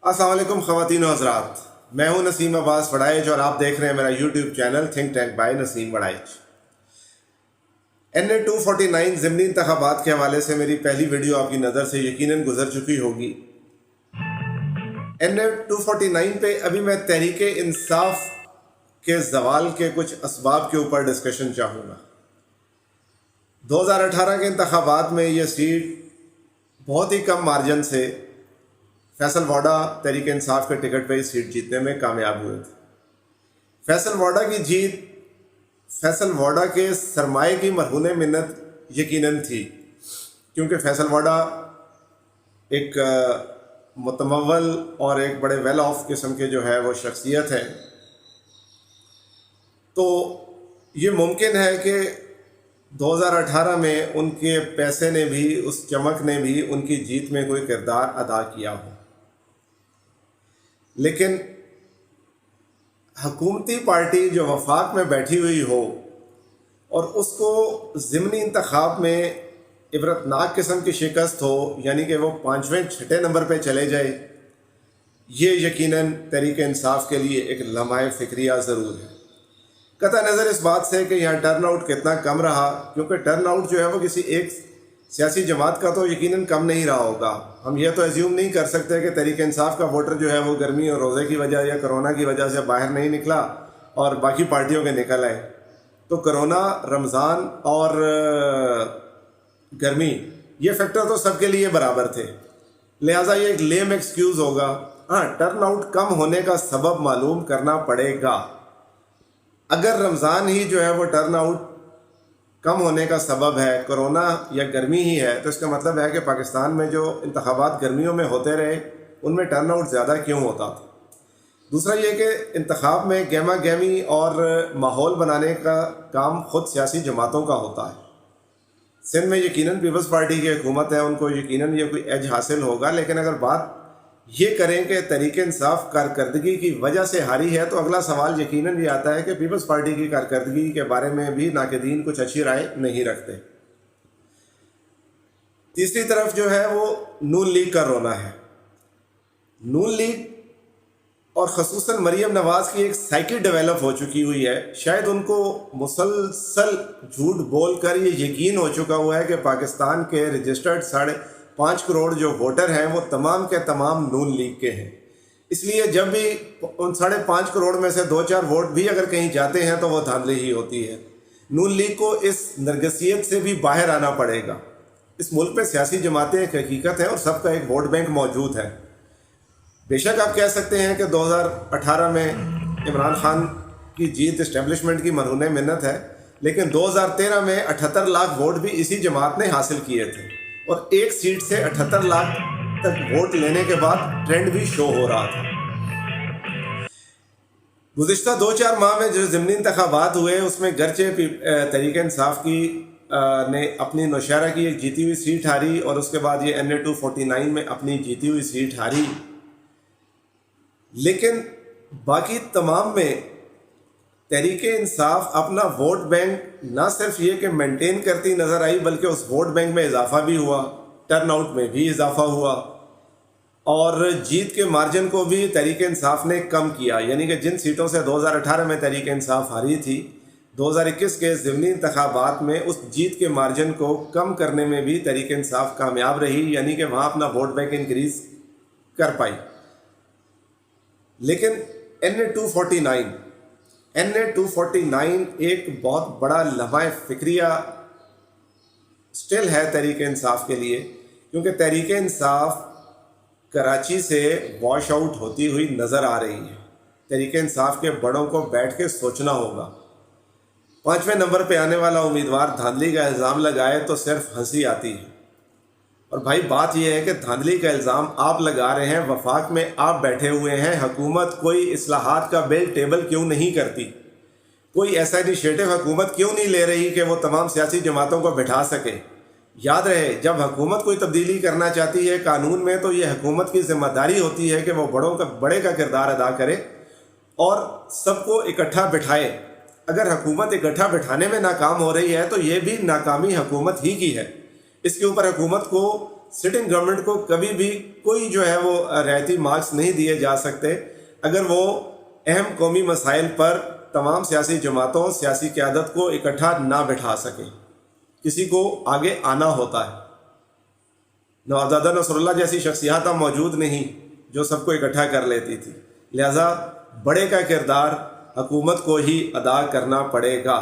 السلام علیکم خواتین و حضرات، میں ہوں نسیم عباس وڑائچ اور آپ دیکھ رہے ہیں میرا YouTube channel think tank by Naseem Warraich. NA 249 ضمنی انتخابات کے حوالے سے میری پہلی ویڈیو آپ کی نظر سے یقیناً گزر چکی ہوگی۔ NA 249 پہ ابھی میں تحریک انصاف کے زوال کے کچھ اسباب کے اوپر ڈسکشن چاہوں گا۔ 2018 کے انتخابات میں یہ سیٹ بہت ہی کم مارجن سے فیصل واڈا تحریک انصاف کے ٹکٹ پہ ہی سیٹ جیتنے میں کامیاب ہوئے تھے۔ فیصل واڈا کی جیت فیصل واڈا کے سرمایہ کی مرہون منت یقیناً تھی، کیونکہ فیصل واڈا ایک متمول اور ایک بڑے ویل آف قسم کے جو ہے وہ شخصیت ہے، تو یہ ممکن ہے کہ 2018 میں ان کے پیسے نے بھی، اس چمک نے بھی ان کی جیت میں کوئی کردار ادا کیا ہو، لیکن حکومتی پارٹی جو وفاق میں بیٹھی ہوئی ہو اور اس کو ضمنی انتخاب میں عبرتناک قسم کی شکست ہو، یعنی کہ وہ 5ویں 6 نمبر پہ چلے جائے، یہ یقیناً تحریک انصاف کے لیے ایک لمحہ فکریہ ضرور ہے۔ قطع نظر اس بات سے کہ یہاں ٹرن آؤٹ کتنا کم رہا، کیونکہ ٹرن آؤٹ جو ہے وہ کسی ایک سیاسی جماعت کا تو یقیناً کم نہیں رہا ہوگا۔ ہم یہ تو ایزیوم نہیں کر سکتے کہ تحریک انصاف کا ووٹر جو ہے وہ گرمی اور روزے کی وجہ یا کرونا کی وجہ سے باہر نہیں نکلا اور باقی پارٹیوں کے نکل آئے۔ تو کرونا، رمضان اور گرمی، یہ فیکٹر تو سب کے لیے برابر تھے، لہٰذا یہ ایک لیم ایکسکیوز ہوگا۔ ہاں، ٹرن آؤٹ کم ہونے کا سبب معلوم کرنا پڑے گا۔ اگر رمضان ہی جو ہے وہ ٹرن آؤٹ کم ہونے کا سبب ہے، کرونا یا گرمی ہی ہے، تو اس کا مطلب ہے کہ پاکستان میں جو انتخابات گرمیوں میں ہوتے رہے ان میں ٹرن آؤٹ زیادہ کیوں ہوتا تھا۔ دوسرا یہ کہ انتخاب میں گہما گہمی اور ماحول بنانے کا کام خود سیاسی جماعتوں کا ہوتا ہے۔ سندھ میں یقیناً پیپلز پارٹی کی حکومت ہے، ان کو یقیناً یہ کوئی ایج حاصل ہوگا، لیکن اگر بات یہ کریں کہ تحریک انصاف کارکردگی کی وجہ سے ہاری ہے، تو اگلا سوال یقیناً یہ آتا ہے کہ پیپلز پارٹی کی کارکردگی کے بارے میں بھی ناقدین کچھ اچھی رائے نہیں رکھتے۔ تیسری طرف جو ہے وہ نون لیگ کا رونا ہے۔ نون لیگ اور خصوصاً مریم نواز کی ایک سائیکی ڈیولپ ہو چکی ہوئی ہے۔ شاید ان کو مسلسل جھوٹ بول کر یہ یقین ہو چکا ہوا ہے کہ پاکستان کے رجسٹرڈ 5.5 کروڑ جو ووٹر ہیں وہ تمام کے تمام نون لیگ کے ہیں، اس لیے جب بھی ان 5.5 کروڑ میں سے 2-4 ووٹ بھی اگر کہیں جاتے ہیں تو وہ دھاندلی ہی ہوتی ہے۔ نون لیگ کو اس نرگسیت سے بھی باہر آنا پڑے گا۔ اس ملک میں سیاسی جماعتیں ایک حقیقت ہیں اور سب کا ایک ووٹ بینک موجود ہے۔ بے شک آپ کہہ سکتے ہیں کہ 2018 میں عمران خان کی جیت اسٹیبلشمنٹ کی مرہون منت ہے، لیکن 2013 میں 78 لاکھ ووٹ بھی اسی جماعت نے حاصل کیے تھے، اور ایک سیٹ سے 78 لاکھ تک ووٹ لینے کے بعد ٹرینڈ بھی شو ہو رہا تھا۔ گزشتہ 2-4 ماہ میں جو ضمنی انتخابات ہوئے اس میں گرچہ تحریک انصاف کی نے اپنی نوشہرہ کی ایک جیتی ہوئی سیٹ ہاری، اور اس کے بعد یہ NA 249 میں اپنی جیتی ہوئی سیٹ ہاری، لیکن باقی تمام میں تحریک انصاف اپنا ووٹ بینک نہ صرف یہ کہ مینٹین کرتی نظر آئی، بلکہ اس ووٹ بینک میں اضافہ بھی ہوا، ٹرن آؤٹ میں بھی اضافہ ہوا، اور جیت کے مارجن کو بھی تحریک انصاف نے کم کیا، یعنی کہ جن سیٹوں سے 2018 میں تحریک انصاف ہاری تھی، 2021 کے ضمنی انتخابات میں اس جیت کے مارجن کو کم کرنے میں بھی تحریک انصاف کامیاب رہی، یعنی کہ وہاں اپنا ووٹ بینک انکریز کر پائی۔ لیکن NA 249 ایک بہت بڑا لمحہ فکریہ سٹل ہے تحریک انصاف کے لیے، کیونکہ تحریک انصاف کراچی سے واش آؤٹ ہوتی ہوئی نظر آ رہی ہے۔ تحریک انصاف کے بڑوں کو بیٹھ کے سوچنا ہوگا۔ 5ویں نمبر پہ آنے والا امیدوار دھاندلی کا الزام لگائے تو صرف ہنسی آتی ہے، اور بھائی بات یہ ہے کہ دھاندلی کا الزام آپ لگا رہے ہیں، وفاق میں آپ بیٹھے ہوئے ہیں، حکومت کوئی اصلاحات کا بل ٹیبل کیوں نہیں کرتی؟ کوئی ایسا انیشیٹو حکومت کیوں نہیں لے رہی کہ وہ تمام سیاسی جماعتوں کو بٹھا سکے؟ یاد رہے، جب حکومت کوئی تبدیلی کرنا چاہتی ہے قانون میں، تو یہ حکومت کی ذمہ داری ہوتی ہے کہ وہ بڑے کا کردار ادا کرے اور سب کو اکٹھا بٹھائے۔ اگر حکومت اکٹھا بٹھانے میں ناکام ہو رہی ہے تو یہ بھی ناکامی حکومت ہی کی ہے۔ اس کے اوپر حکومت کو سٹنگ گورنمنٹ کو کبھی بھی کوئی جو ہے وہ رعایتی مارکس نہیں دیے جا سکتے اگر وہ اہم قومی مسائل پر تمام سیاسی جماعتوں سیاسی قیادت کو اکٹھا نہ بٹھا سکیں. کسی کو آگے آنا ہوتا ہے. نوابزادہ نصر اللہ جیسی شخصیات اب موجود نہیں جو سب کو اکٹھا کر لیتی تھی، لہذا بڑے کا کردار حکومت کو ہی ادا کرنا پڑے گا.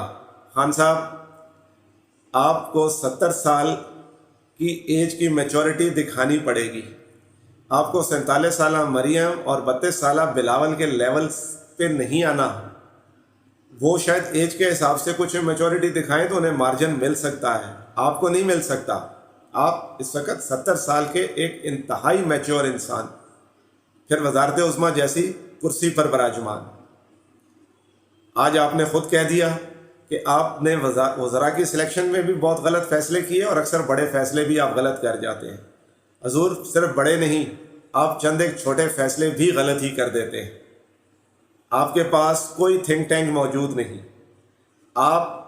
خان صاحب، آپ کو 70 سال کی ایج کی میچورٹی دکھانی پڑے گی. آپ کو 47 سالہ مریم اور 32 سالہ بلاول کے لیول پہ نہیں آنا. وہ شاید ایج کے حساب سے کچھ میچورٹی دکھائیں تو انہیں مارجن مل سکتا ہے، آپ کو نہیں مل سکتا. آپ اس وقت 70 سال کے ایک انتہائی میچور انسان، پھر وزارت عظمیٰ جیسی کرسی پر براجمان. آج آپ نے خود کہہ دیا کہ آپ نے وزراء کی سلیکشن میں بھی بہت غلط فیصلے کیے اور اکثر بڑے فیصلے بھی آپ غلط کر جاتے ہیں. حضور صرف بڑے نہیں، آپ چند ایک چھوٹے فیصلے بھی غلط ہی کر دیتے ہیں. آپ کے پاس کوئی تھنک ٹینک موجود نہیں. آپ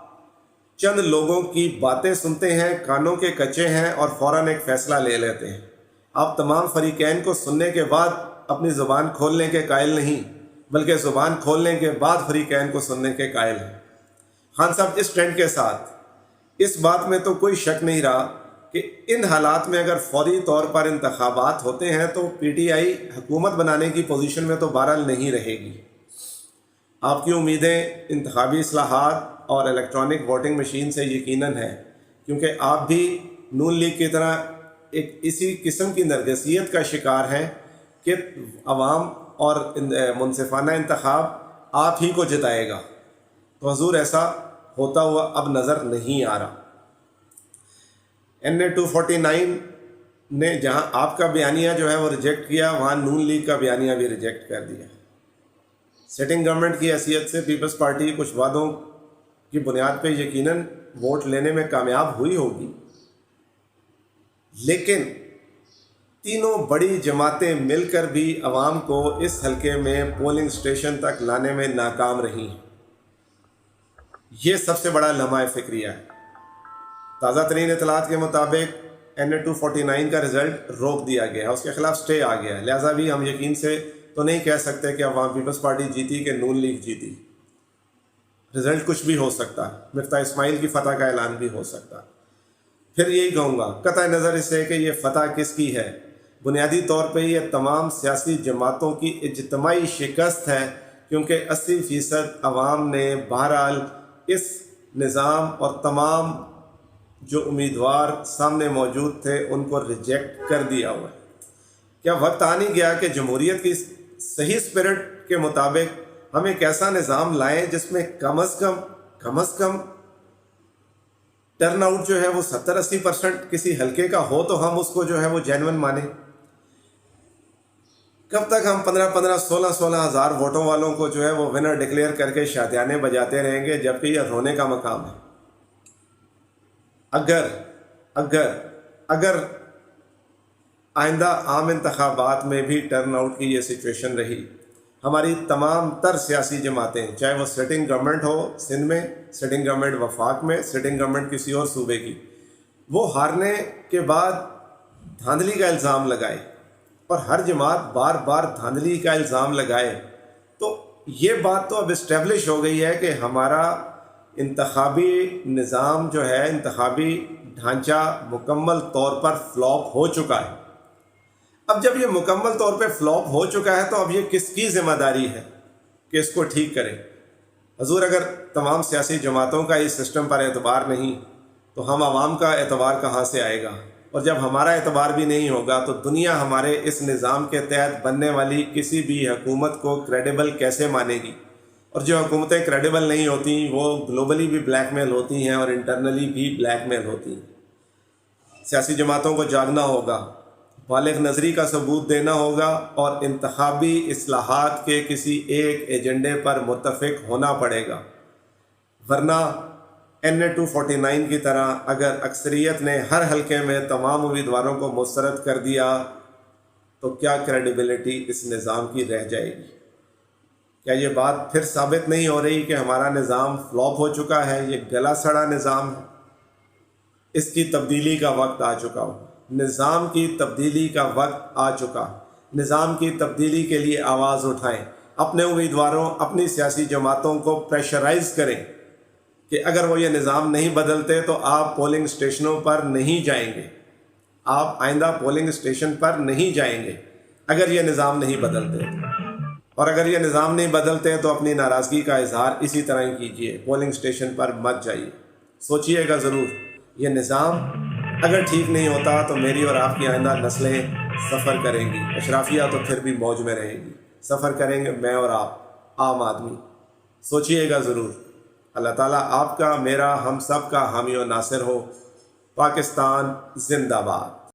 چند لوگوں کی باتیں سنتے ہیں، کانوں کے کچے ہیں اور فوراً ایک فیصلہ لے لیتے ہیں. آپ تمام فریقین کو سننے کے بعد اپنی زبان کھولنے کے قائل نہیں، بلکہ زبان کھولنے کے بعد فریقین کو سننے کے قائل ہیں. خان صاحب، اس ٹرینڈ کے ساتھ اس بات میں تو کوئی شک نہیں رہا کہ ان حالات میں اگر فوری طور پر انتخابات ہوتے ہیں تو پی ٹی آئی حکومت بنانے کی پوزیشن میں تو بہرحال نہیں رہے گی. آپ کی امیدیں انتخابی اصلاحات اور الیکٹرانک ووٹنگ مشین سے یقیناً ہے، کیونکہ آپ بھی نون لیگ کی طرح ایک اسی قسم کی نرگسیت کا شکار ہیں کہ عوام اور منصفانہ انتخاب آپ ہی کو جتائے گا. تو حضور ایسا ہوتا ہوا اب نظر نہیں آ رہا. NA 249 نے جہاں آپ کا بیانیہ جو ہے وہ ریجیکٹ کیا، وہاں نون لیگ کا بیانیہ بھی ریجیکٹ کر دیا. سٹنگ گورنمنٹ کی حیثیت سے پیپلز پارٹی کچھ وعدوں کی بنیاد پہ یقیناً ووٹ لینے میں کامیاب ہوئی ہوگی، لیکن تینوں بڑی جماعتیں مل کر بھی عوام کو اس حلقے میں پولنگ اسٹیشن تک لانے میں ناکام رہی ہیں. یہ سب سے بڑا لمحہ فکریہ ہے. تازہ ترین اطلاعات کے مطابق NA 249 کا رزلٹ روک دیا گیا، اس کے خلاف سٹے آ گیا. لہٰذا بھی ہم یقین سے تو نہیں کہہ سکتے کہ عوام پیپلز پارٹی جیتی کہ نون لیگ جیتی. رزلٹ کچھ بھی ہو سکتا ہے، مفتاح اسماعیل کی فتح کا اعلان بھی ہو سکتا. پھر یہی کہوں گا، قطع نظر اس سے کہ یہ فتح کس کی ہے، بنیادی طور پہ یہ تمام سیاسی جماعتوں کی اجتماعی شکست ہے، کیونکہ 80% عوام نے بہرحال اس نظام اور تمام جو امیدوار سامنے موجود تھے ان کو ریجیکٹ کر دیا ہوا ہے. کیا وقت آ نہیں گیا کہ جمہوریت کی صحیح اسپرٹ کے مطابق ہم ایک ایسا نظام لائیں جس میں کم از کم ٹرن آؤٹ جو ہے وہ 70-80% کسی حلقے کا ہو تو ہم اس کو جو ہے وہ جینون مانیں. کب تک ہم 15-16 ہزار ووٹوں والوں کو جو ہے وہ ونر ڈکلیئر کر کے شادیانے بجاتے رہیں گے، جبکہ یہ رونے کا مقام ہے. اگر آئندہ عام انتخابات میں بھی ٹرن آؤٹ کی یہ سچویشن رہی، ہماری تمام تر سیاسی جماعتیں، چاہے وہ سٹنگ گورنمنٹ ہو سندھ میں، سٹنگ گورنمنٹ وفاق میں، سٹنگ گورنمنٹ کسی اور صوبے کی، وہ ہارنے کے بعد دھاندلی کا الزام لگائے اور ہر جماعت بار بار دھاندلی کا الزام لگائے، تو یہ بات تو اب اسٹیبلش ہو گئی ہے کہ ہمارا انتخابی نظام جو ہے، انتخابی ڈھانچہ مکمل طور پر فلاپ ہو چکا ہے. اب جب یہ مکمل طور پہ فلاپ ہو چکا ہے تو اب یہ کس کی ذمہ داری ہے کہ اس کو ٹھیک کرے؟ حضور، اگر تمام سیاسی جماعتوں کا اس سسٹم پر اعتبار نہیں تو ہم عوام کا اعتبار کہاں سے آئے گا؟ اور جب ہمارا اعتبار بھی نہیں ہوگا تو دنیا ہمارے اس نظام کے تحت بننے والی کسی بھی حکومت کو کریڈیبل کیسے مانے گی؟ اور جو حکومتیں کریڈیبل نہیں ہوتی وہ گلوبلی بھی بلیک میل ہوتی ہیں اور انٹرنلی بھی بلیک میل ہوتی ہیں. سیاسی جماعتوں کو جاگنا ہوگا، بالغ نظری کا ثبوت دینا ہوگا اور انتخابی اصلاحات کے کسی ایک ایجنڈے پر متفق ہونا پڑے گا، ورنہ NA 249 کی طرح اگر اکثریت نے ہر حلقے میں تمام امیدواروں کو مسترد کر دیا تو کیا کریڈیبلٹی اس نظام کی رہ جائے گی؟ کیا یہ بات پھر ثابت نہیں ہو رہی کہ ہمارا نظام فلاپ ہو چکا ہے، یہ گلا سڑا نظام ہے، اس کی تبدیلی کا وقت آ چکا ہو؟ نظام کی تبدیلی کا وقت آ چکا۔ نظام کی تبدیلی کے لیے آواز اٹھائیں، اپنے امیدواروں، اپنی سیاسی جماعتوں کو پریشرائز کریں کہ اگر وہ یہ نظام نہیں بدلتے تو آپ پولنگ اسٹیشنوں پر نہیں جائیں گے، آپ آئندہ پولنگ اسٹیشن پر نہیں جائیں گے اگر یہ نظام نہیں بدلتے۔ اور اگر یہ نظام نہیں بدلتے تو اپنی ناراضگی کا اظہار اسی طرح ہی کیجیے، پولنگ اسٹیشن پر مت جائیے۔ سوچئے گا ضرور، یہ نظام اگر ٹھیک نہیں ہوتا تو میری اور آپ کی آئندہ نسلیں سفر کریں گی، اشرافیہ تو پھر بھی موج میں رہے گی، سفر کریں گے میں اور آپ، عام آدمی۔ سوچئے گا ضرور۔ اللہ تعالیٰ آپ کا، میرا، ہم سب کا حامی و ناصر ہو۔ پاکستان زندہ باد۔